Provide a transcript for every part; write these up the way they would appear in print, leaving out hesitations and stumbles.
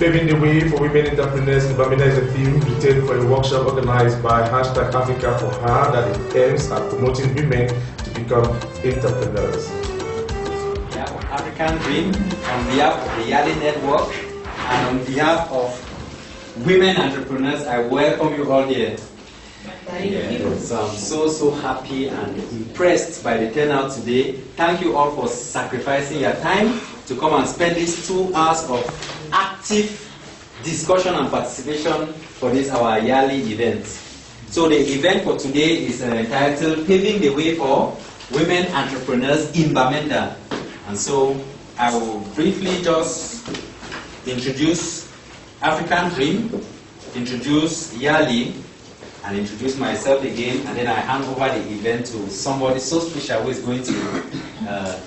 Paving the Way for Women Entrepreneurs in Bamenda is a theme retained for a workshop organized by #Africa4Her that aims at promoting women to become entrepreneurs. Yeah, African Dream, on behalf of the Yali Network and on behalf of women entrepreneurs, I welcome you all here. Thank you. So I'm so happy and impressed by the turnout today. Thank you all for sacrificing your time to come and spend these 2 hours of active discussion and participation for this our yearly event. So the event for today is entitled Paving the Way for Women Entrepreneurs in Bamenda. And so I will briefly just introduce African Dream, introduce Yali, and introduce myself again, and then I hand over the event to somebody so special who is going to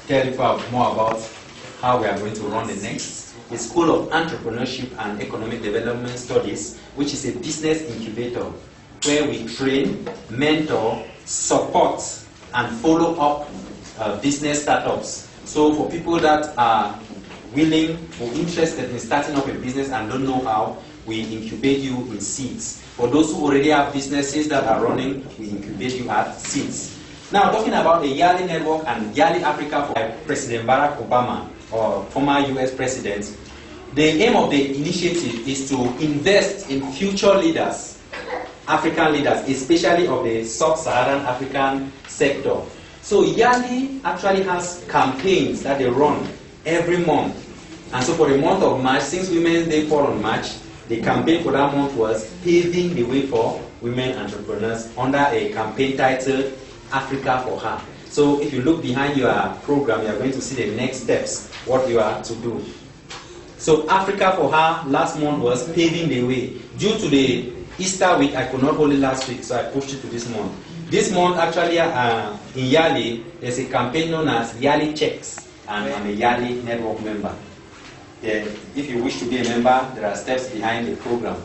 tell you more about how we are going to run the next. The School of Entrepreneurship and Economic Development Studies, which is a business incubator where we train, mentor, support, and follow up business startups. So for people that are willing or interested in starting up a business and don't know how, we incubate you in seeds. For those who already have businesses that are running, we incubate you at seeds. Now, talking about the Yali Network and Yali Africa for President Barack Obama, or former US President, the aim of the initiative is to invest in future leaders, African leaders, especially of the sub-Saharan African sector. So Yali actually has campaigns that they run every month. And so for the month of March, since Women's Day fall on March, the campaign for that month was Paving the Way for Women Entrepreneurs under a campaign titled Africa for Her. So if you look behind your program, you are going to see the next steps, what you are to do. So Africa for Her last month was Paving the Way. Due to the Easter week, I could not hold it last week, so I pushed it to this month. This month, actually, in Yali, there's a campaign known as Yali Checks, and I'm a Yali Network member. Yeah, if you wish to be a member, there are steps behind the program.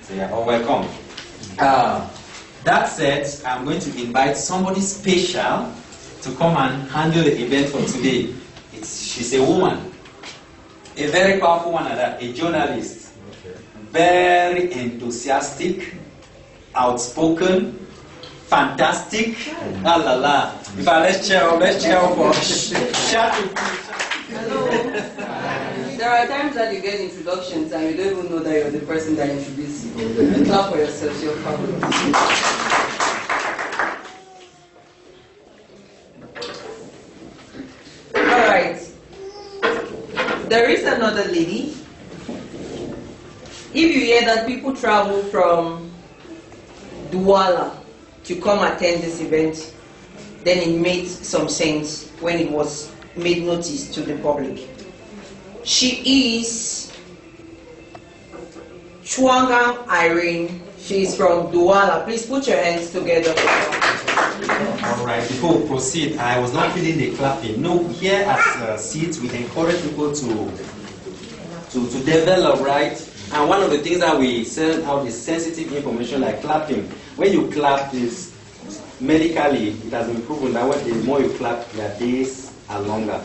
So you're all welcome. That said, I'm going to invite somebody special to come and handle the event for today. She's a woman, a very powerful one at that, a journalist, very enthusiastic, outspoken, fantastic. La la la. If I let's cheer up for Hello. There are times that you get introductions and you don't even know that you're the person that introduced you. Clap for yourself, you're fabulous. Alright. There is another lady. If you hear that people travel from Douala to come attend this event, then it made some sense when it was made notice to the public. She is Chwanga Irene. She is from Douala. Please put your hands together. All right, before we proceed, I was not feeling the clapping. No, here at SEEDS, we encourage people to develop, right? And one of the things that we send out is sensitive information like clapping. When you clap, this medically, it has been proven that the more you clap, your days are longer.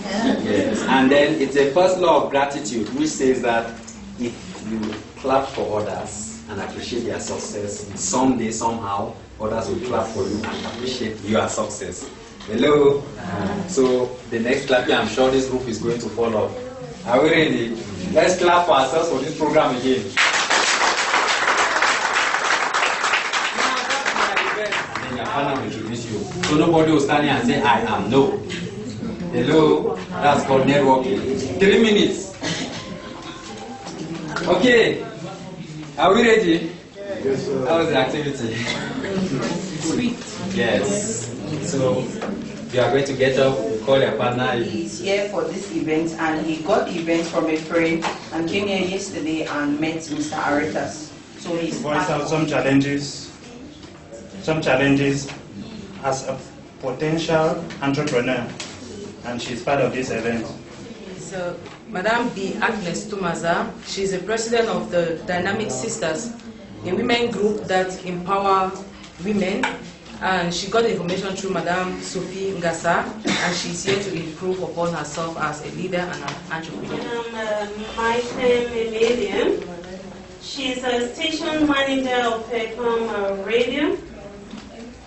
Yes. And then it's a first law of gratitude, which says that if you clap for others and appreciate their success, someday, somehow, others will clap for you and appreciate your success. Hello? So the next clap, I'm sure this roof is going to fall off. Are we ready? Let's clap for ourselves for this program again. And then your partner will introduce you. So nobody will stand here and say, I am. No. Hello? That's called networking. 3 minutes. Okay. Are we ready? Yes, sir. How was the activity? Sweet. Yes. So you are going to get up, call your partner. He's here for this event, and he got the event from a friend and came here yesterday and met Mr. Aretas. So he's voice out some challenges as a potential entrepreneur, and she's part of this event. So, Madame B. Agnes Tumaza, she's the president of the Dynamic Sisters, a women group that empower women and she got the information through Madame Sophie Ngasa, and she's here to improve upon herself as a leader and an entrepreneur. My name is Miriam. She's a station manager of Pecom Radio,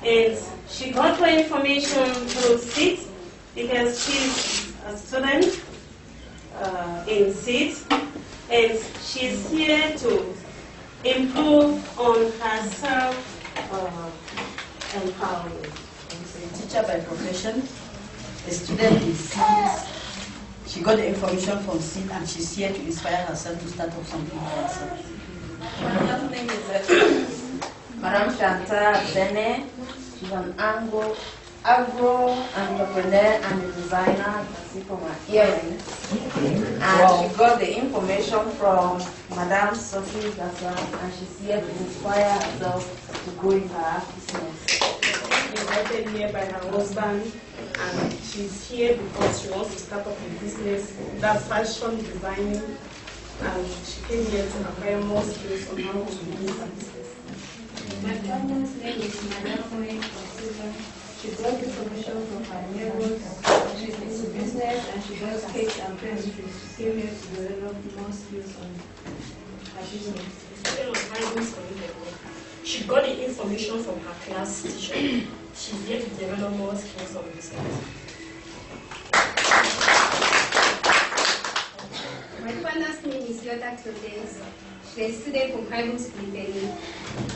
and she got her information through SIT because she's a student in SIT, and she's here to improve on herself empowerment. She's a teacher by profession, a student in SIT. She got the information from SIT, and she's here to inspire herself to start up something for herself. My name is Madame Chantal Bene. She's an agro entrepreneur and a designer. You can see from her earrings. And she got the information from Madame Sophie Gassa, and she's here to inspire herself to grow in her business. She's invited here by her husband, and she's here because she wants to start up a business that's fashion designing, and she came here to acquire more skills on how to do her business. My partner's name is Madame Moe. She got information from her neighbors. She's into business and she does cakes and pastries. She came here to develop more skills on her business. She got the information from her class teacher. She's here to develop more skills on business. My partner's name is Yota Clodes. She's a student from Bible School in Delhi.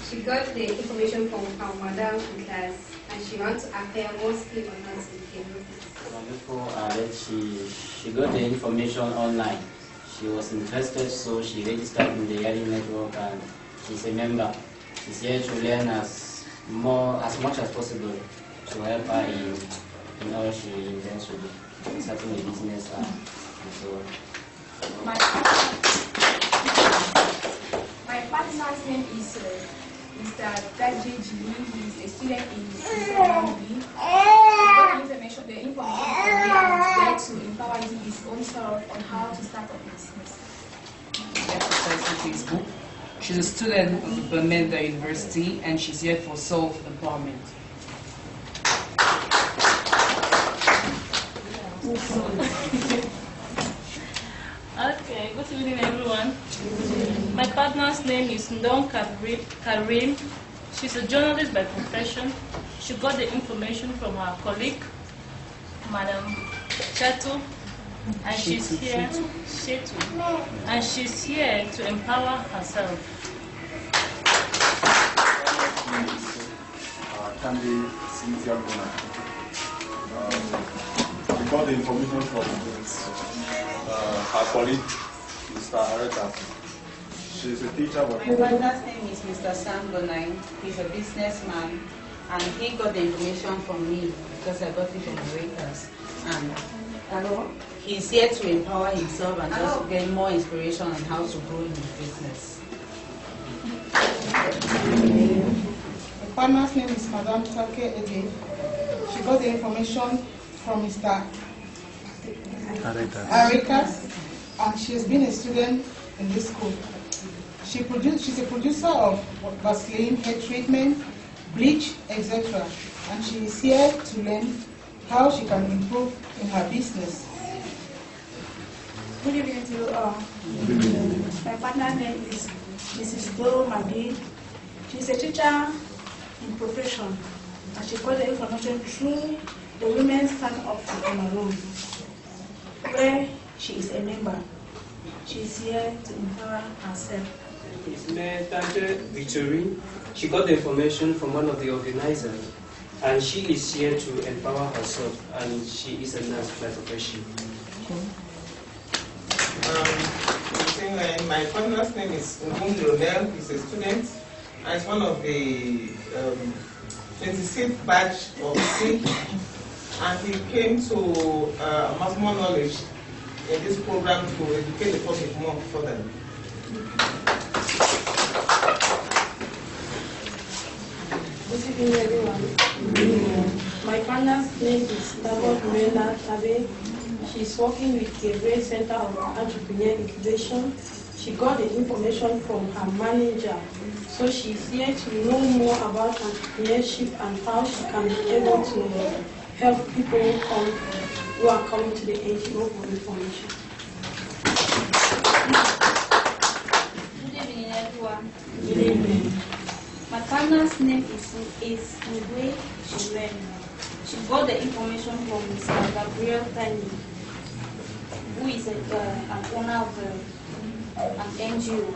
She got the information from her madam in class, and she wants to acquire more skills on how to develop this. Before she got the information online. She was interested, so she registered in the Yari network, and she's a member. She's here to learn as much as possible to help her in all she intends to do, starting a business and so on. My partner's name is Mr. Dajeji. He is a student in the information from there to empower his own self on how to start a business. Facebook. She's a student at Bamenda University, and she's here for self-empowerment. Okay, good evening everyone. My partner's name is Ndon Karim. She's a journalist by profession. She got the information from her colleague, Madam Chato, and she's here to empower herself. Candy Cynthia Bona. We got the information from her colleague, Mr. Aretas. She's a teacher. My partner's name is Mr. Sam Bonine. He's a businessman, and he got the information from me because I got it from Aretas. And he's here to empower himself and just get more inspiration on how to grow in his business. My partner's name is Madame Take Ede. She got the information from Mr. Aretas, and she has been a student in this school. She's a producer of Vaseline, hair treatment, bleach, etc. And she is here to learn how she can improve in her business. Good evening to you all. My partner's name is Mrs. Do Magi. She's a teacher in profession, and she got the information through the Women's Stand-Up in Cameroon, where she is a member. She is here to empower herself. It's Tante Victorine. She got the information from one of the organizers, and she is here to empower herself, and she is a nurse by profession. My partner's name is Ngum Lionel. He's a student, and he's one of the 26th batch of C, and he came to amass more knowledge in this program to educate the public more further. Good evening, everyone. My partner's name is Bamenda. She's working with the Great Center of Entrepreneur Incubation. she got the information from her manager. So she's here to know more about entrepreneurship and how she can be able to help people who are coming to the NGO for information. Good evening, everyone. Good evening. My partner's name is Ngwe Chilwen. She got the information from Mr. Gabriel Tani, who is an owner of an NGO.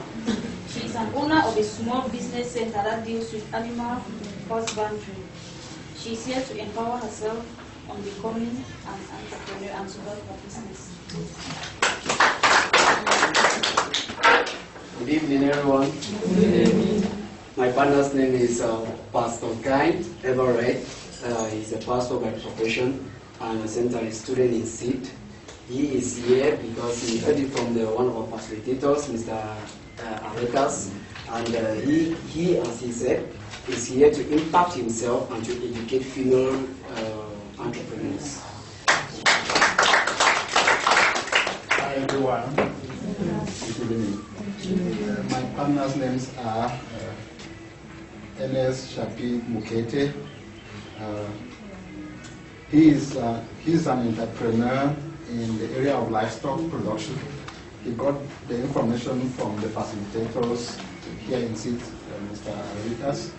She is an owner of a small business center that deals with animal husbandry. She is here to empower herself on becoming an entrepreneur and to build her business. Good evening, everyone. Good evening. My partner's name is Pastor Kind Everett. He's a pastor by profession and a center student in SEED. He is here because he heard it from one of our facilitators, Mr. Aretas, and he, as he said, is here to impact himself and to educate female entrepreneurs. Hi everyone. Good evening. My partner's names are Ns Shapi Mukete. He's an entrepreneur in the area of livestock production. He got the information from the facilitators here in SEED, Mr. Aretas.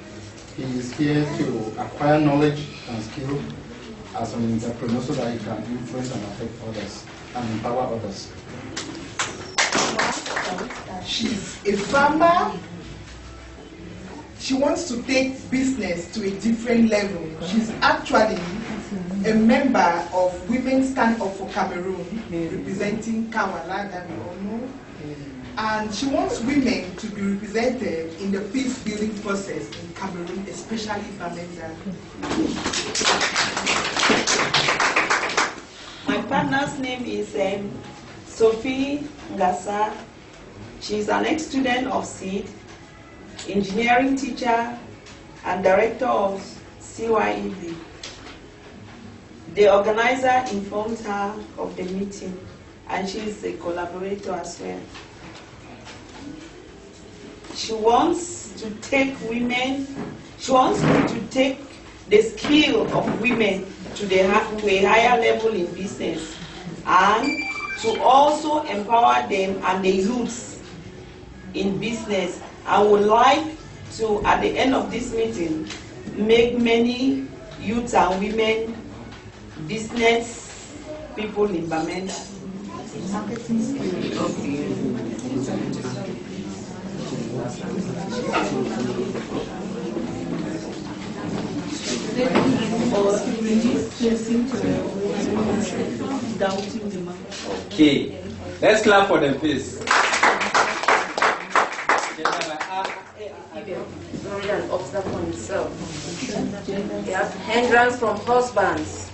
He is here to acquire knowledge and skill as an entrepreneur so that he can influence and affect others and empower others. She's a farmer. She wants to take business to a different level. She's actually a member of Women Stand Up for Cameroon, representing Kawala, that we all know. And she wants women to be represented in the peace-building process in Cameroon, especially Bamenda. My partner's name is Sophie Ngasa. She's an ex-student of SEED, engineering teacher, and director of CYEB. The organizer informed her of the meeting, and she is a collaborator as well. She wants to take the skill of women to a higher level in business, and to also empower them and the youths in business. I would like to, at the end of this meeting, make many youths and women business people in Bamenda. Okay, let's clap for them, please. An obstacle on himself. He has hindrance from husbands,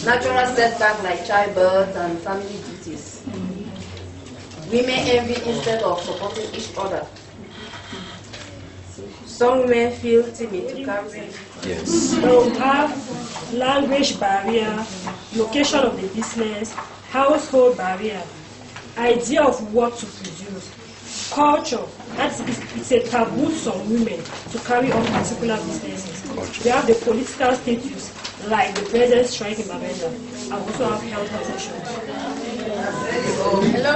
natural setback like childbirth and family duties. Women envy instead of supporting each other. Some women feel timid to carry. Yes. So we have language barrier, location of the business, household barrier, idea of what to produce, culture. It's a taboo to some women to carry on particular businesses. We have the political status, like the president strike in Bamenda, and also have health conditions. Hello.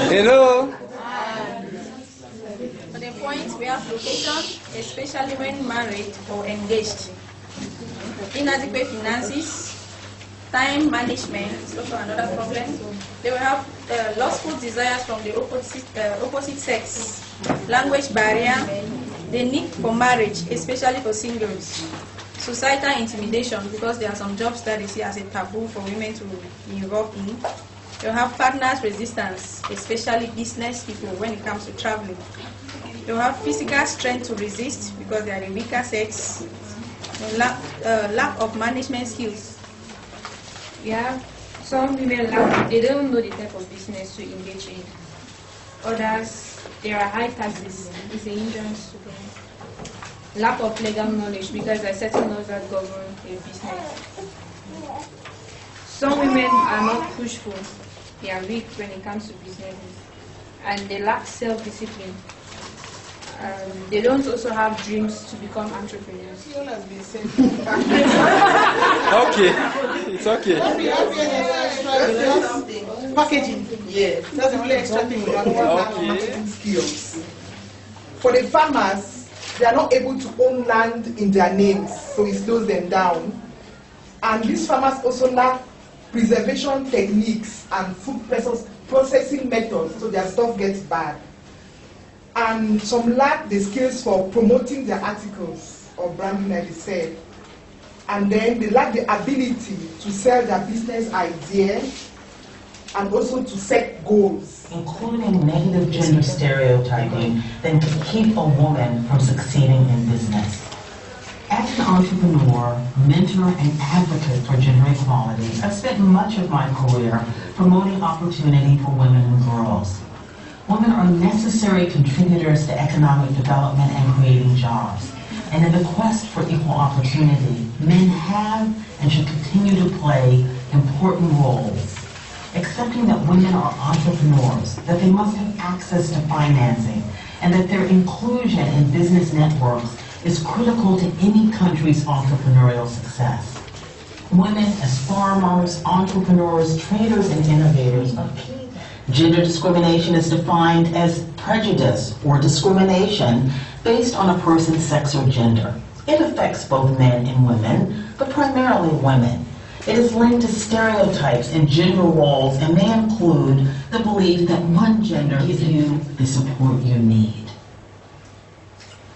Hello. For the point, we have location, especially when married or engaged. Inadequate finances, time management is also another problem. They will have lustful desires from the opposite sex, language barrier, the need for marriage, especially for singles, societal intimidation, because there are some jobs that they see as a taboo for women to be involved in. You have partners' resistance, especially business people when it comes to traveling. You have physical strength to resist because they are the weaker sex. Lack of management skills. Yeah, some women they don't know the type of business to engage in. Others, there are high taxes. It's a hindrance to them. Lack of legal knowledge because there are certain laws that govern a business. Some women are not pushful. They are weak when it comes to businesses. and they lack self-discipline. They don't also have dreams to become entrepreneurs. Okay, it's okay. Packaging. Yes. That's the only extra thing we have. Marketing skills. For the farmers, they are not able to own land in their names, so it slows them down. And these farmers also lack preservation techniques and food processing methods, so their stuff gets bad. And some lack the skills for promoting their articles or branding, like they said. And then they lack the ability to sell their business idea and also to set goals. Including negative gender stereotyping that can keep a woman from succeeding in business. As an entrepreneur, mentor, and advocate for gender equality, I've spent much of my career promoting opportunity for women and girls. Women are necessary contributors to economic development and creating jobs. And in the quest for equal opportunity, men have and should continue to play important roles. Accepting that women are entrepreneurs, that they must have access to financing, and that their inclusion in business networks is critical to any country's entrepreneurial success. Women as farmers, entrepreneurs, traders, and innovators are key. Gender discrimination is defined as prejudice or discrimination based on a person's sex or gender. It affects both men and women, but primarily women. It is linked to stereotypes and gender roles and may include the belief that one gender gives you the support you need.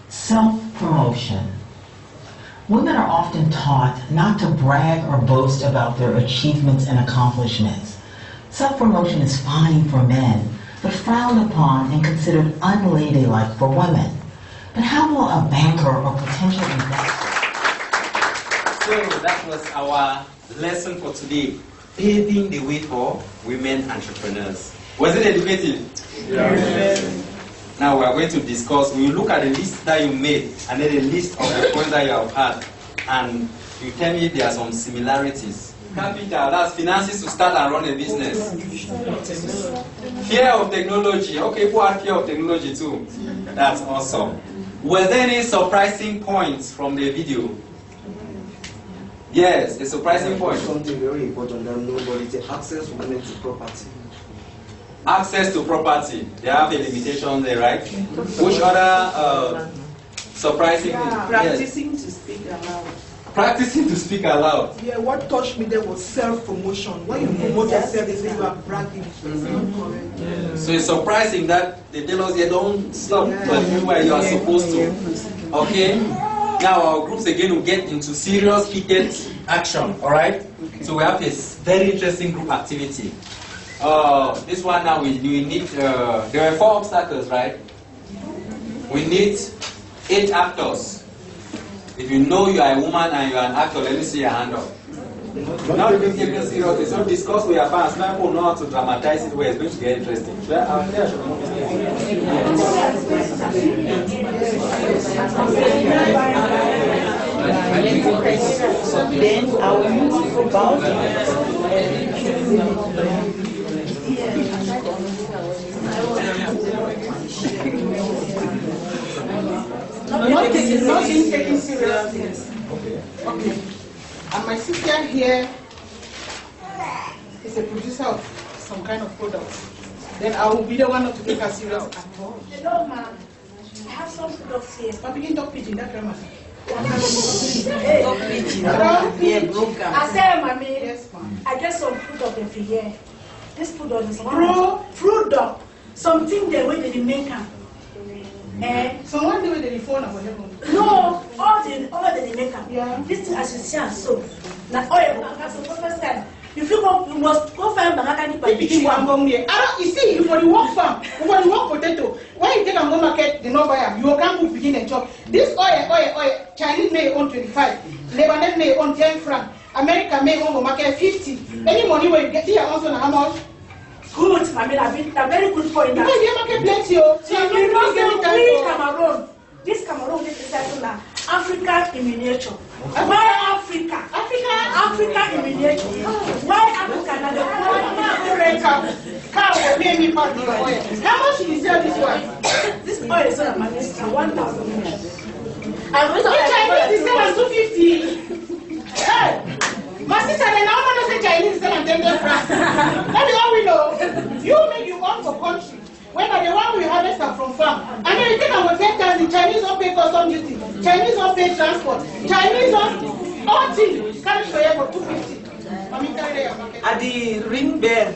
Self-promotion. Women are often taught not to brag or boast about their achievements and accomplishments. Self-promotion is fine for men, but frowned upon and considered unladylike for women. But how will a banker or potential investor? So that was our lesson for today, paving the way for women entrepreneurs. Was it educative? Yes. Now we are going to discuss, we will look at the list that you made and then the list of the points that you have had, and you tell me if there are some similarities. Capital, that's finances to start and run a business. Fear of technology. Okay, people have fear of technology too. That's awesome. Was there any surprising points from the video? Yes, a surprising point. Something very important that nobody is access to women to property. Access to property. They have a limitation there, right? Which other surprising thing? Practicing to speak aloud. Practicing to speak aloud. Yeah, what touched me there was self-promotion. When you promote yourself, they say you are bragging. It's not correct. So it's surprising that they tell us, don't stop doing where you are supposed to. Okay? Now our groups again will get into serious heated action, alright? So we have a very interesting group activity. This one now we need, there are 4 obstacles, right? We need 8 actors. If you know you are a woman and you are an actor, let me see your hand up. Now you take it seriously. So discuss with your fans. Now people know how to dramatize it where it's going to get interesting. Then I will move about Nothing taken seriously. Okay. And my sister here is a producer of some kind of product. Then I will be the one not to take her serious at all. Hello, ma'am. I have some products here. But begin talk pidgin, that grammar. Hey. Talk pidgin. I said, mommy, yes, I get some product every year. This product is product. Something they way they make them. So one day when they phone up, no, all the make them. Yeah. This thing as you see and so. Now oil, that's the first time. If you go, you must go find banana by the tree. You see, you for the work farm, you for the work potato. When you take a go market, the no buyer, you can't put begin and chop. This oil, Chinese may own 25, Lebanon may own 10 francs, America may own market 50. Any money where you get here also how much? Good, Mammy, a very good point. Because you market plenty, so you don't get Cameroon. This Cameroon is settled now. Africa in miniature. Why Africa? Africa in miniature. Why Africa? Cow will pay me for the oil. How much did you sell this one? This oil is on my list, 1,000 naira. And which Chinese is selling 250. Hey, my sister, they now want to say Chinese is selling 10 francs. That is all we know. You make you work for country. Whether the one we harvest are from farm. And then you think about 10,000, Chinese don't pay custom duty. Chinese don't pay transport. Chinese don't all things. Carry for here for 250. At the ring bell.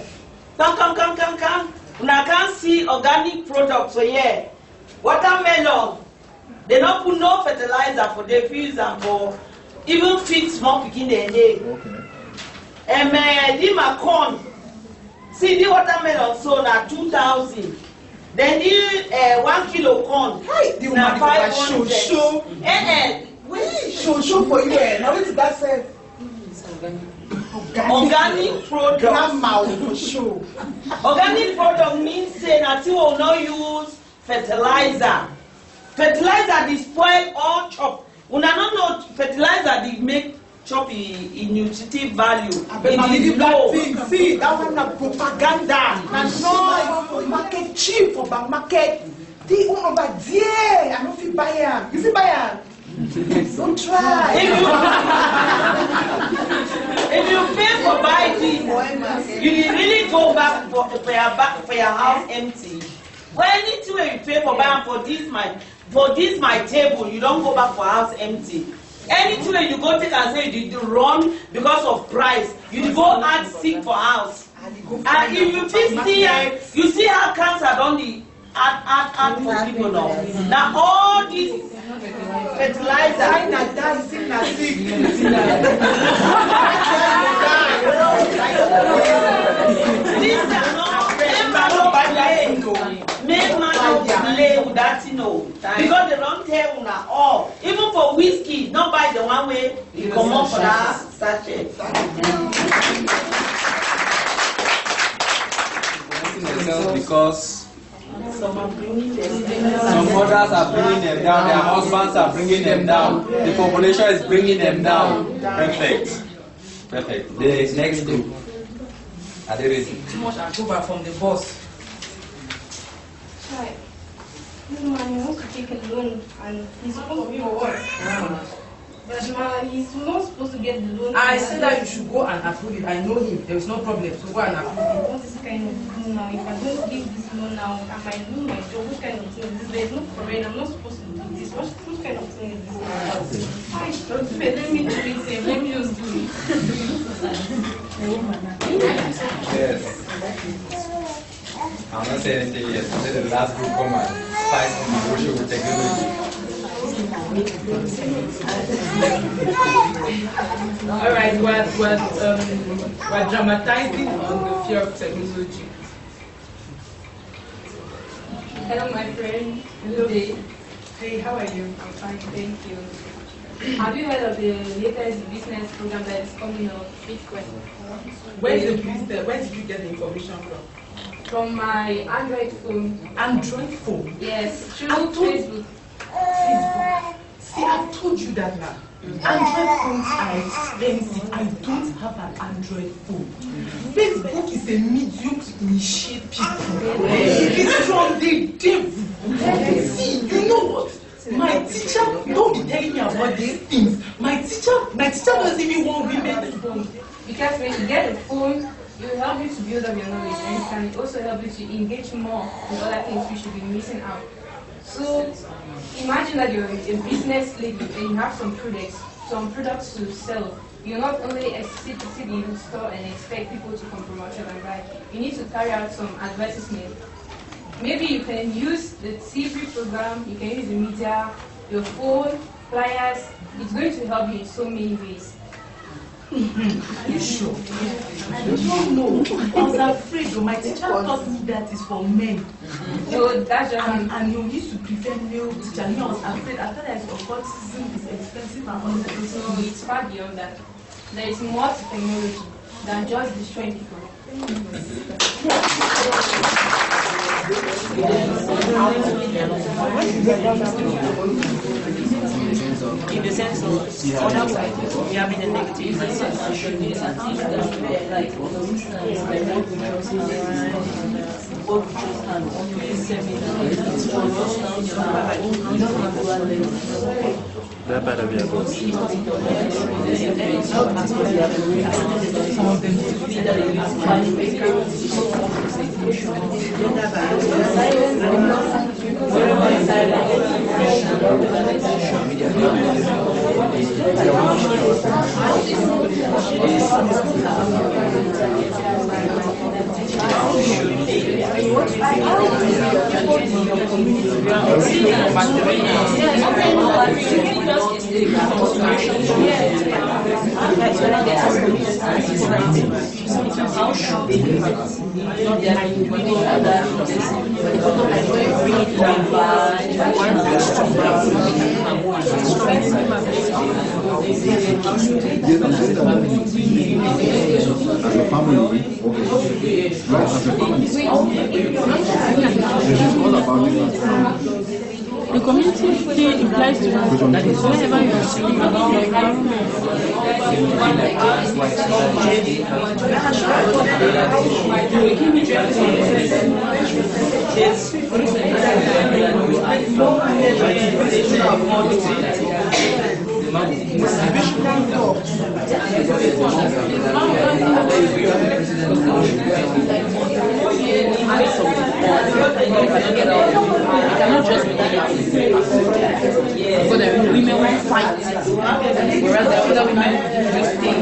Come. Una can't see organic products for here. Watermelon. They don't put no fertilizer for the fields and for even feed small picking their egg. Lima corn. See the watermelon sold at 2,000. Then the 1 kilo corn. The na 500. show for you. Now what is that say? Organic product. Organic product means say that you will not use fertilizer. Fertilizer they spoil all chop. Una not know fertilizer they make chop in nutritive value. It is low. See, that one na propaganda. No, market cheap for the market. The one over there, I don't feel buy am. You feel buy am? Don't try. If you pay for buy this, you really go back for your house empty. Well, anything you pay for buy for this my table, you don't go back for house empty. Anything you go take and say you run because of price, you go add sick for house. And if you you see how cancer don't add for people now. Now all these fertilizer. These are not make man play with that, because they don't tell una all. Even for whiskey, not buy the one way you come up for that sachet. Because some mothers are bringing them down, their husbands are bringing them down, the population is bringing them down. Perfect. The next group. Are they ready? Too much approval from the boss. Hi. This man wants to take a loan and he's supposed to be for work. But man, he's not supposed to get the loan. I said that you should go and approve it. I know him. There is no problem. So go and approve it. What is this kind of loan now? If I don't give this loan now, I might lose my job. What kind of thing is this? There is no foreign. I'm not supposed to do this. What kind of thing is this? I don't pay. Let me do it. Let me just do it. Yes. I'm not saying anything yet. Let the last group come and fight on the social with technology. Alright, we're dramatizing on the fear of technology. Hello, my friend. Hello. Hey, how are you? I'm fine, thank you. Have you heard of the latest business program that is coming up, Bitcoin? Where did you get the information from? From my Android phone. Android phone? Yes, through Facebook. See, I've told you that now. Android phones are expensive. I don't have an Android phone. Facebook is a medium to initiate people. It is from the devil. See, you know what? My teacher don't be telling me about these things. My teacher doesn't even want women to phone. Because when you get a phone, it will help you to build up your knowledge, and it can also help you to engage more in other things we should be missing out. So imagine that you're a business lady and you have some products to sell. You not only sit in the store and expect people to come from outside and buy. You need to carry out some advertisement. Maybe you can use the TV program, you can use the media, your phone, flyers. It's going to help you in so many ways. Are you sure? I don't know. I was afraid. My teacher taught me that is for men. No, that's just and you used to prefer male teacher. I was afraid. I thought that occultism is expensive and all that. No, it's far beyond that. There is more to technology than just destroying people. in the sense of otherwise we have been a negative. That better be a good. The community still implies to us that is whenever you are speaking about your environment. Cannot just be because the women will fight, whereas the other women just stay and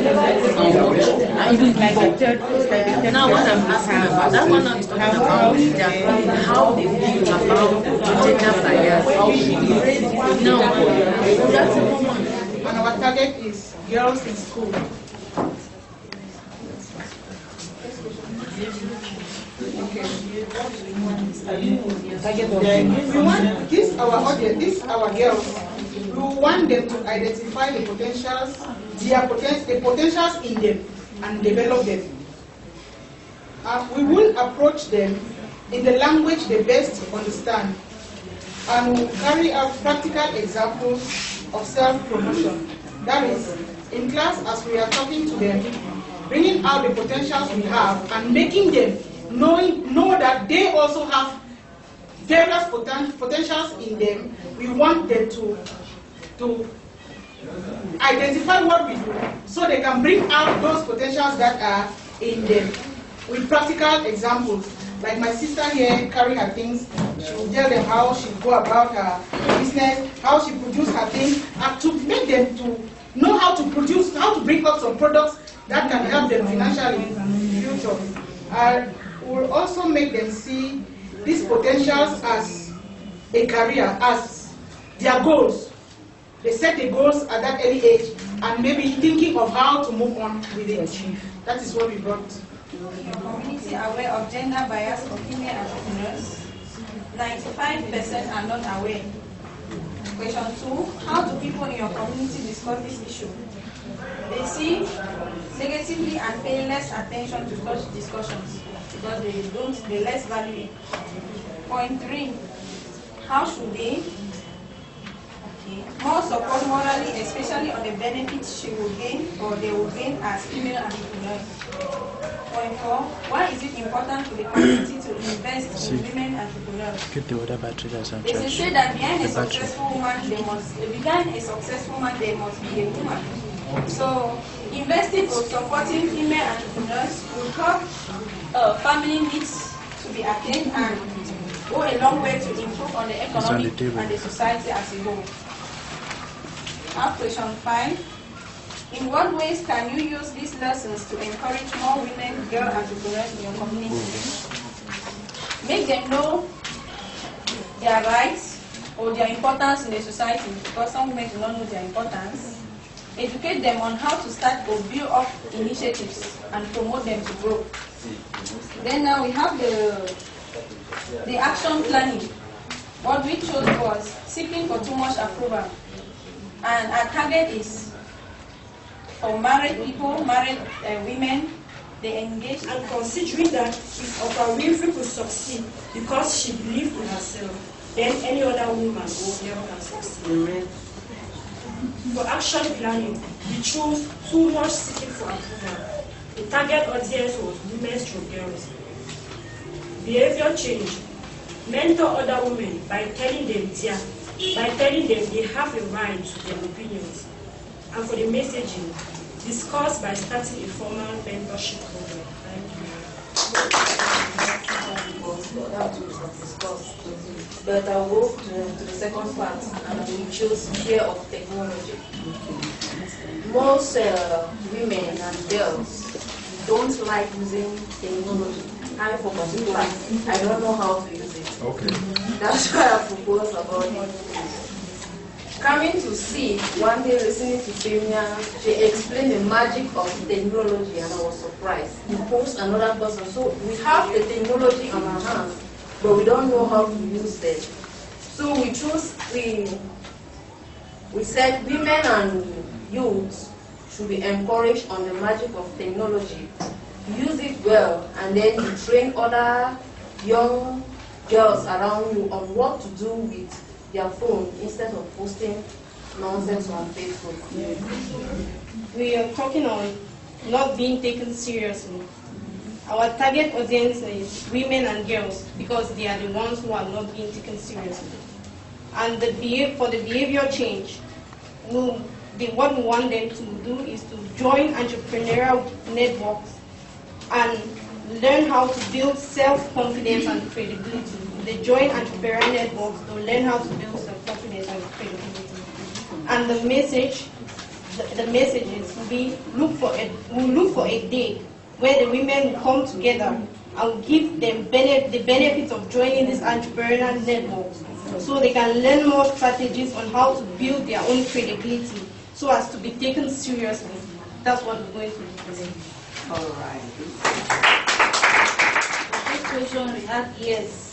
watch. And even now what I'm asking about, that one I'm talking about how they feel about gender bias. No, that's the woman. And our target is girls in school. We want this our audience, this our girls. We want them to identify the potentials, the potentials in them, and develop them. We will approach them in the language they best understand, and we'll carry out practical examples of self-promotion. That is, in class, as we are talking to them, bringing out the potentials we have and making them know that they also have various potentials in them. We want them to identify what we do so they can bring out those potentials that are in them with practical examples. Like my sister here carrying her things, she will tell them how she go about her business, how she produce her things, and to make them to know how to produce, how to bring up some products that can help them financially in the future. We'll also make them see these potentials as a career, as their goals. They set the goals at that early age and maybe thinking of how to move on with it. That is what we brought. Your community aware of gender bias of female entrepreneurs? 95% are not aware. Question 2, how do people in your community discuss this issue? They see negatively and pay less attention to such discussions because they less value it. Point 3, how should they more support morally, especially on the benefits she will gain or they will gain as female entrepreneurs? Point 4, why is it important for the community to invest in women entrepreneurs? Get the water battery as They say that behind a successful woman, there must be a woman. So, investing or supporting female entrepreneurs will help family needs to be attained and go a long way to improve on the economy and the society as a whole. Question 5. In what ways can you use these lessons to encourage more women, girl entrepreneurs in your community? Make them know their rights or their importance in the society, because some women do not know their importance. Educate them on how to start or build up initiatives and promote them to grow. Then now we have the action planning. What we chose was seeking for too much approval. And our target is for married people, married women, they engage. And considering that if Oprah Winfrey could succeed because she believed in herself, then any other woman will never can succeed. For action planning, we chose too much seeking for approval. The target audience was women through girls. Behavior change. Mentor other women by telling them they have a right to their opinions. And for the messaging, discuss by starting a formal mentorship program. But I'll go to the second part, and we choose fear of technology. Most women and girls don't like using technology. I, for particular, I don't know how to use it. Okay. That's why I propose about it. Coming to see, one day listening to Femia, she explained the magic of technology, and I was surprised. We post another person, so we have the technology on our hands, but we don't know how to use them. So we said women and youths should be encouraged on the magic of technology. Use it well, and then you train other young girls around you on what to do with their phone instead of posting nonsense on Facebook. We are talking on not being taken seriously. Our target audience is women and girls because they are the ones who are not being taken seriously. And for the behavior change, what we want them to do is to join entrepreneurial networks and learn how to build self-confidence and credibility. They join entrepreneurial networks to learn how to build self-confidence and credibility. And the message is we look for a day where the women will come together and give them the benefits of joining these entrepreneurial networks, so they can learn more strategies on how to build their own credibility so as to be taken seriously. That's what we're going to do today. All right. The first question we have yes.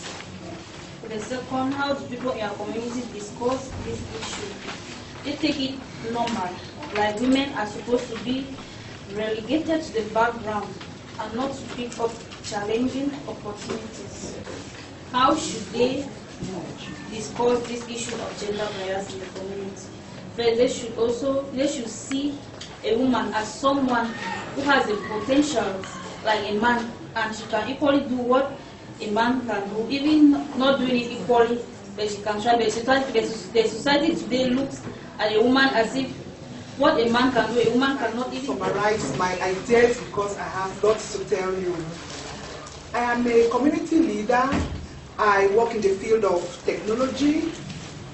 For the second, how do people in our community discuss this issue? They take it normal, like women are supposed to be relegated to the background and not to pick up challenging opportunities. How should they discuss this issue of gender bias in the community? First, they should see a woman as someone who has the potential like a man, and she can equally do what a man can do, even not doing it equally, but she can try. But the society today looks at a woman as if what a man can do, a woman cannot even summarize my ideas because I have lots to tell you. I am a community leader. I work in the field of technology.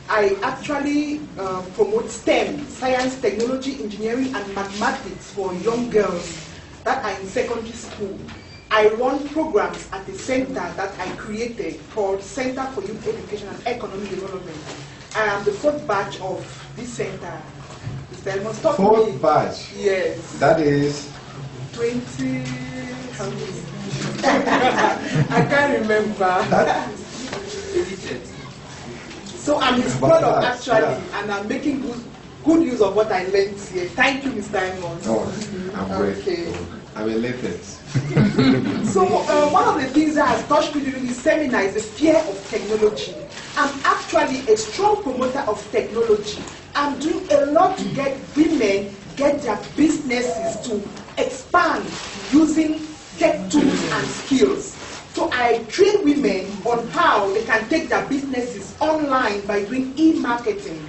I actually promote STEM, science, technology, engineering, and mathematics for young girls that are in secondary school. I run programs at the center that I created called Center for Youth Education and Economic Development. I am the fourth batch of this center. Fourth batch? Yes. That is? 20, I can't remember. So I'm his product actually, and I'm making good use of what I learned here. Thank you, Mr. Amos. Oh, I'm grateful. Okay. I'm elated. So one of the things that has touched me during this seminar is the fear of technology. I'm actually a strong promoter of technology. I'm doing a lot to get women get their businesses to expand using tech tools and skills. So I train women on how they can take their businesses online by doing e-marketing.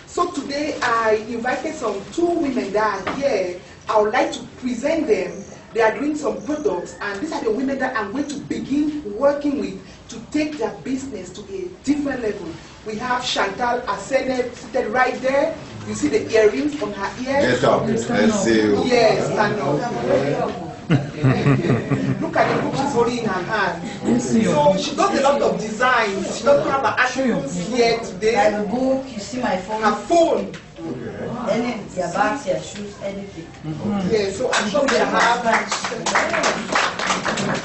So today I invited two women that are here. I would like to present them. They are doing some products, and these are the women that I'm going to begin working with to take their business to a different level. We have Chantal Asene seated right there. You see the earrings on her ears. Get up, let's see you. Yes, stand up. Look at the book she's holding in her hand. So she does a lot of designs. She doesn't have her attributes here today. Like the book, you see my phone. Her phone. Any your bags, your shoes, anything. Yeah, so I'm sure we have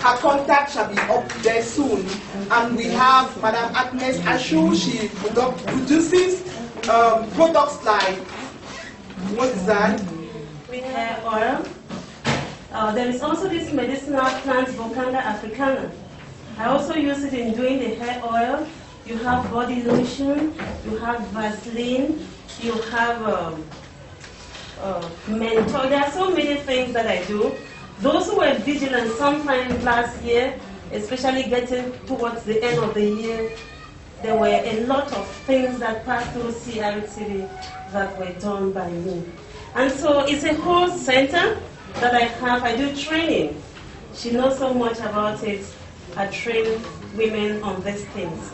her contact shall be up there soon. And we have Madam Agnes Ashu. She produces products like, what is that? With hair oil. There is also this medicinal plant, Bamenda africana. I also use it in doing the hair oil. You have body lotion, you have Vaseline, you have mentor. There are so many things that I do. Those who were vigilant sometime last year, especially getting towards the end of the year, there were a lot of things that passed through CRTV that were done by me. And so it's a whole center that I have. I do training. She knows so much about it. I train women on these things.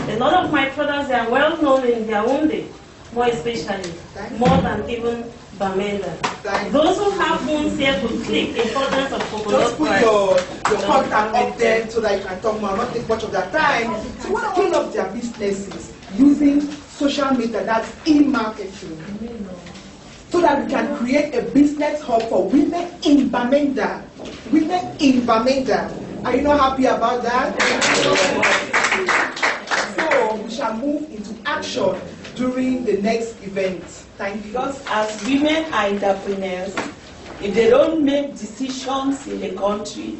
A lot of my products, they are well known in their own day, more especially, more than even Bamenda. Those who have phones here could click importance of coconut. Just put your contact up there so that you can talk more, not take much of their time. So what scale up their businesses using social media, that's e-marketing, so that we can create a business hub for women in Bamenda. Women in Bamenda. Are you not happy about that? So we shall move into action during the next event. Thank you. Because as women are entrepreneurs, if they don't make decisions in the country,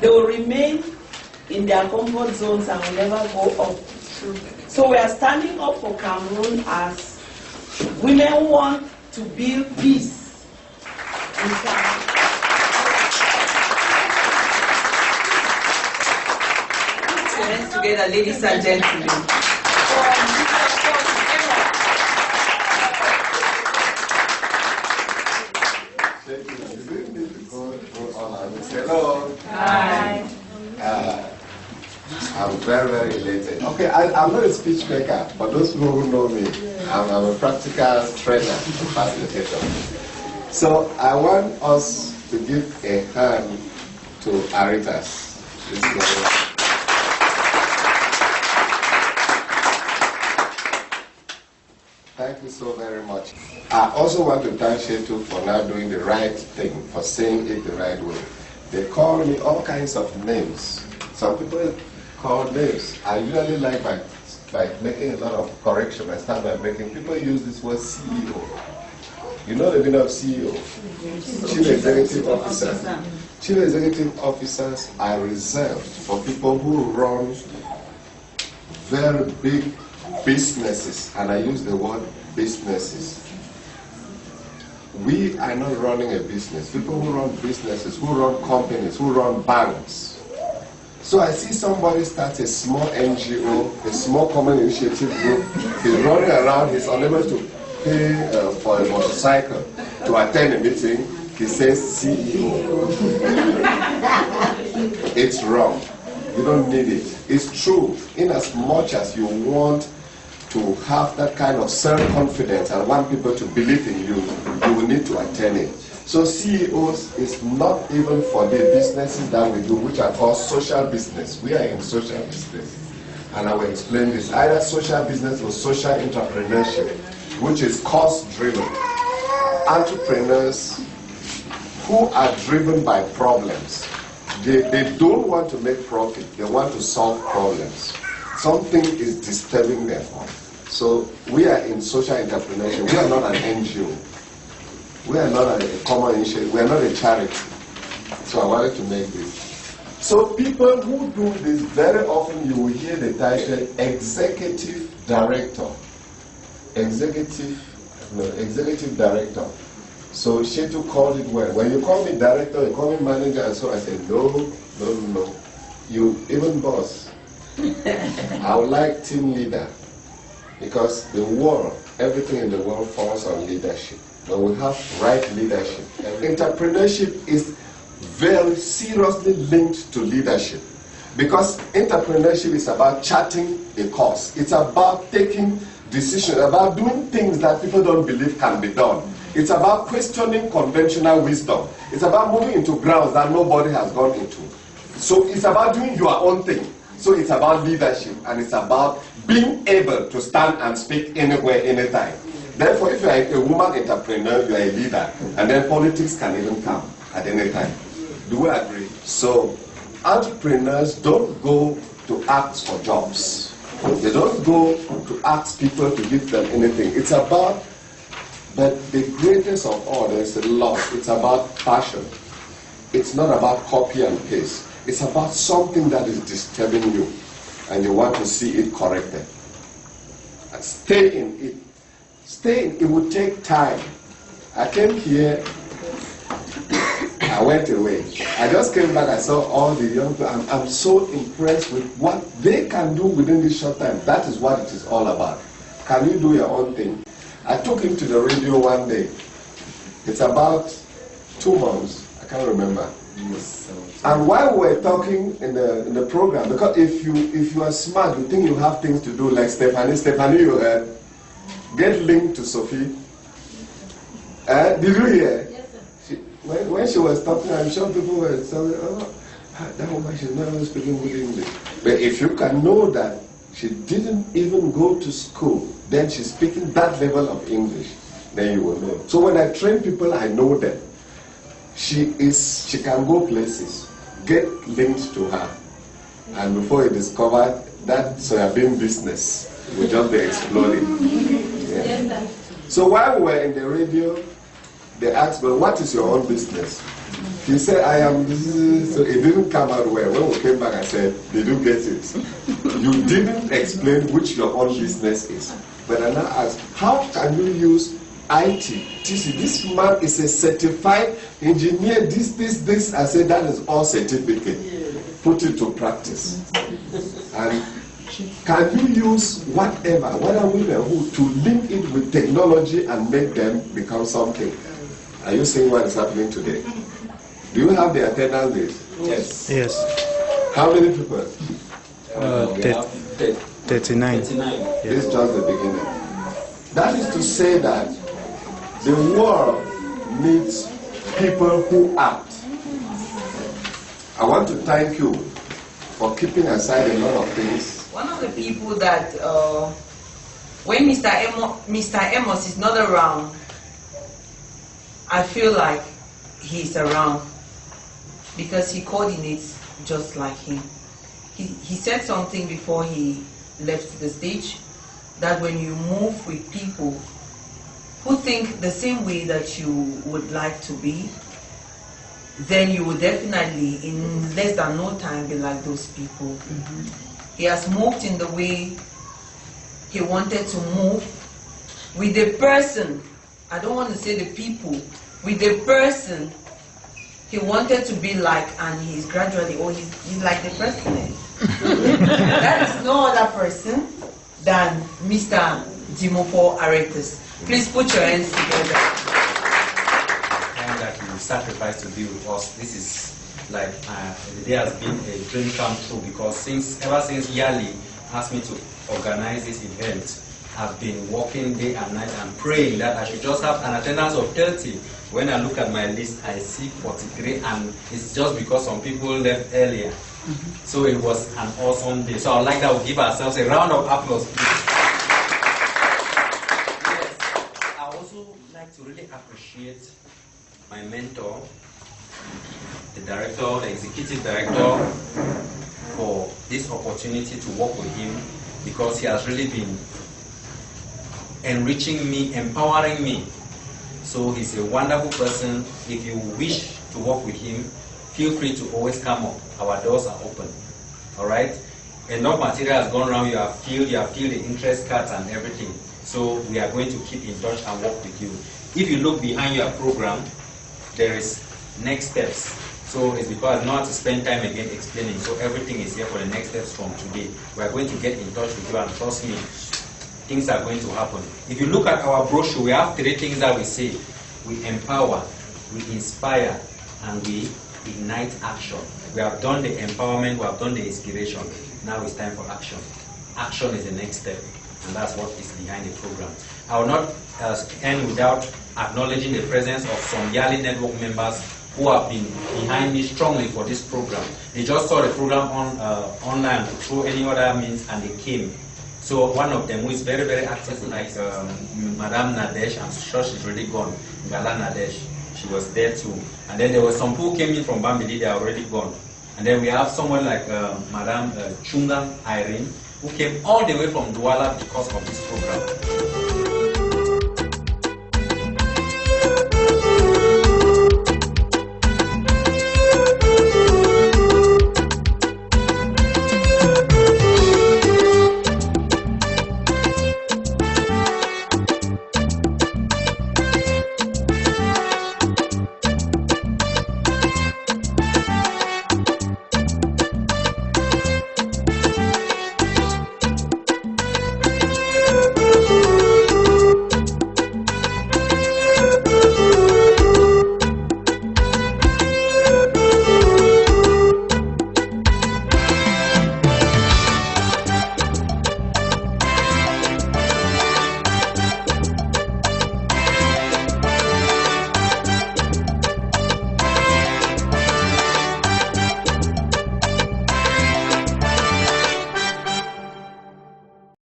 they will remain in their comfort zones and will never go up. So we are standing up for Cameroon as women want to build peace in Cameroon. Hands together, ladies and gentlemen. Hello. Hi. I'm very, very elated. Okay, I'm not a speech maker, but those people who know me, I'm a practical trainer and facilitator. So I want us to give a hand to Aretas. Thank you so very much. I also want to thank Shetu for now doing the right thing, for saying it the right way. They call me all kinds of names. Some people call names. I usually like by making a lot of correction. I start by making people use this word CEO. You know the meaning of CEO? Chief Executive Officer. Chief Executive Officers are reserved for people who run very big businesses, and I use the word businesses. We are not running a business. People who run businesses, who run companies, who run banks. So I see somebody start a small NGO, a small common initiative group. He's running around, he's unable to pay for a motorcycle to attend a meeting. He says CEO. It's wrong. You don't need it. It's true. In as much as you want to have that kind of self-confidence and want people to believe in you, you will need to attend it. So CEOs is not even for the businesses that we do, which are called social business. We are in social business. And I will explain this. Either social business or social entrepreneurship, which is cost-driven. Entrepreneurs who are driven by problems. They don't want to make profit. They want to solve problems. Something is disturbing them. So we are in social entrepreneurship. We are not an NGO. We are not a common initiative. We are not a charity. So I wanted to make this. So people who do this, very often you will hear the title Executive Director. Executive Director. So Shetu called it well. When you call me director, you call me manager, and so I said, no. You even boss. I would like team leader, because the world, everything in the world falls on leadership. When we have right leadership. Entrepreneurship is very seriously linked to leadership, because entrepreneurship is about charting a course. It's about taking decisions, about doing things that people don't believe can be done. It's about questioning conventional wisdom. It's about moving into grounds that nobody has gone into. So it's about doing your own thing. So it's about leadership, and it's about being able to stand and speak anywhere, anytime. Therefore, if you are a woman entrepreneur, you are a leader, and then politics can even come at any time. Do we agree? So entrepreneurs don't go to ask for jobs. They don't go to ask people to give them anything. It's about, but the greatest of all, there's a lot. It's about passion. It's not about copy and paste. It's about something that is disturbing you, and you want to see it corrected. And stay in it. Staying, it would take time. I came here, I went away. I just came back, I saw all the young people. I'm so impressed with what they can do within this short time. That is what it is all about. Can you do your own thing? I took him to the radio one day. It's about 2 months, I can't remember. And while we were talking in the program, because if you are smart, you think you have things to do, like Stephanie, you get linked to Sophie. Did you hear? Yes, sir. When she was talking, I'm sure people were saying, oh, that woman, she's not even speaking good English. But if you can know that she didn't even go to school, then she's speaking that level of English, then you will know. So when I train people, I know that she can go places, get linked to her. And before you discover that soybean business will just be exploding. Yeah. So while we were in the radio, they asked, well, what is your own business? He said, I am this. So it didn't come out well. When we came back, I said, did you get it? You didn't explain which your own business is. But I now asked, how can you use IT? This man is a certified engineer, this. I said, that is all certificate. Put it to practice. And can you use whatever, whether women who, to link it with technology and make them become something? Are you seeing what is happening today? Do you have the attendance list? Yes. Yes. How many people? 39. This is just the beginning. That is to say that the world needs people who act. I want to thank you for keeping aside a lot of things. One of the people that, when Mr. Amos is not around, I feel like he's around because he coordinates just like him. He said something before he left the stage, that when you move with people who think the same way that you would like to be, then you will definitely, in less than no time, be like those people. Mm-hmm. He has moved in the way he wanted to move with the person, I don't want to say the people, with the person he wanted to be like, and he's gradually, he's like the president. That is no other person than Mr. Ndimofor Aretas. Please put your hands together. And that you sacrificed to be with us. This is like the day has been a dream come true, because ever since Yali asked me to organize this event, I've been working day and night and praying that I should just have an attendance of 30. When I look at my list, I see 43, and it's just because some people left earlier. So it was an awesome day. So I'd like that we give ourselves a round of applause. Yes. I also like to really appreciate my mentor, the director, the executive director, for this opportunity to work with him, because he has really been enriching me, empowering me. So he's a wonderful person. If you wish to work with him, feel free to always come up. Our doors are open. All right? Enough material has gone around. You have filled the interest cards and everything. So we are going to keep in touch and work with you. If you look behind your program, there is next steps. So it's because I don't have to spend time again explaining. So everything is here for the next steps from today. We are going to get in touch with you, and trust me, things are going to happen. If you look at our brochure, we have 3 things that we say. We empower, we inspire, and we ignite action. We have done the empowerment, we have done the inspiration. Now it's time for action. Action is the next step, and that's what is behind the program. I will not end without acknowledging the presence of some Yali Network members who have been behind me strongly for this program. They just saw the program online through any other means, and they came. So one of them who is very, very active, like Madame Nadesh, I'm sure she's really gone, Gala Nadesh, she was there too. And then there were some who came in from Bamenda, they are already gone. And then we have someone like Madame Chunga Irene, who came all the way from Douala because of this program.